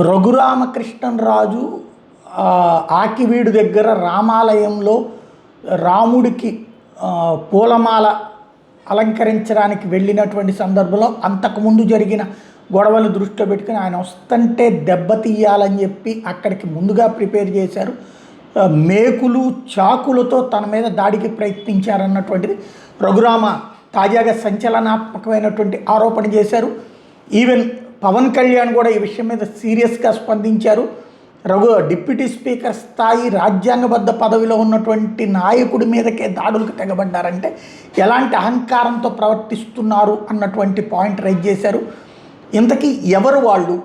రఘురామకృష్ణరాజు ఆకివీడు దగ్గర రామాలయంలో రాముడికి పూలమాల అలంకరించడానికి వెళ్ళినటువంటి సందర్భంలో అంతకుముందు జరిగిన గొడవలు దృష్టిలో పెట్టుకుని ఆయన వస్తుంటే దెబ్బతీయాలని చెప్పి అక్కడికి ముందుగా ప్రిపేర్ చేశారు. మేకులు చాకులతో తన మీద దాడికి ప్రయత్నించారన్నటువంటిది రఘురామ తాజాగా సంచలనాత్మకమైనటువంటి ఆరోపణ చేశారు. ఈవెన్ పవన్ కళ్యాణ్ కూడా ఈ విషయం మీద సీరియస్గా స్పందించారు. డిప్యూటీ స్పీకర్ స్థాయి రాజ్యాంగబద్ధ పదవిలో ఉన్నటువంటి నాయకుడి మీదకే దాడులకు తెగబడ్డారంటే ఎలాంటి అహంకారంతో ప్రవర్తిస్తున్నారు అన్నటువంటి పాయింట్ రైజ్ చేశారు. ఇంతకీ ఎవరు వాళ్ళు?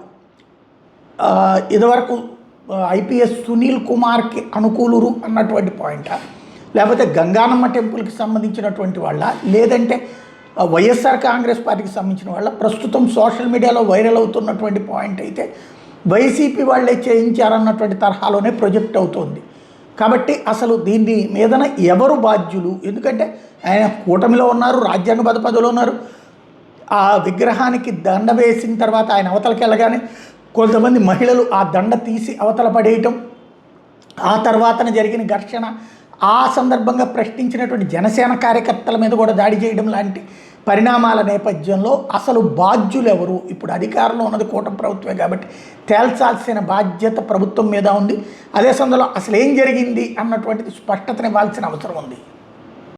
ఇదివరకు ఐపీఎస్ సునీల్ కుమార్కి అనుకూలురు అన్నటువంటి పాయింటా, లేకపోతే గంగానమ్మ టెంపుల్కి సంబంధించినటువంటి వాళ్ళ, లేదంటే వైఎస్ఆర్ కాంగ్రెస్ పార్టీకి సంబంధించిన వాళ్ళ? ప్రస్తుతం సోషల్ మీడియాలో వైరల్ అవుతున్నటువంటి పాయింట్ అయితే వైసీపీ వాళ్ళే చేయించారన్నటువంటి తరహాలోనే ప్రొజెక్ట్ అవుతోంది. కాబట్టి అసలు దీని మీదన ఎవరు బాధ్యులు? ఎందుకంటే ఆయన కూటమిలో ఉన్నారు, రాజ్యాంగబద్ధ పదవిలో ఉన్నారు. ఆ విగ్రహానికి దండ వేసిన తర్వాత ఆయన అవతలకి వెళ్ళగానే కొంతమంది మహిళలు ఆ దండ తీసి అవతల పడేయటం, ఆ తర్వాతన జరిగిన ఘర్షణ, ఆ సందర్భంగా ప్రశ్నించినటువంటి జనసేన కార్యకర్తల మీద కూడా దాడి చేయడం లాంటి పరిణామాల నేపథ్యంలో అసలు బాధ్యులు ఎవరు? ఇప్పుడు అధికారంలో ఉన్నది కూటమి ప్రభుత్వమే కాబట్టి తేల్చాల్సిన బాధ్యత ప్రభుత్వం మీద ఉంది. అదే సందర్భంలో అసలు ఏం జరిగింది అన్నటువంటిది స్పష్టతనివ్వాల్సిన అవసరం ఉంది.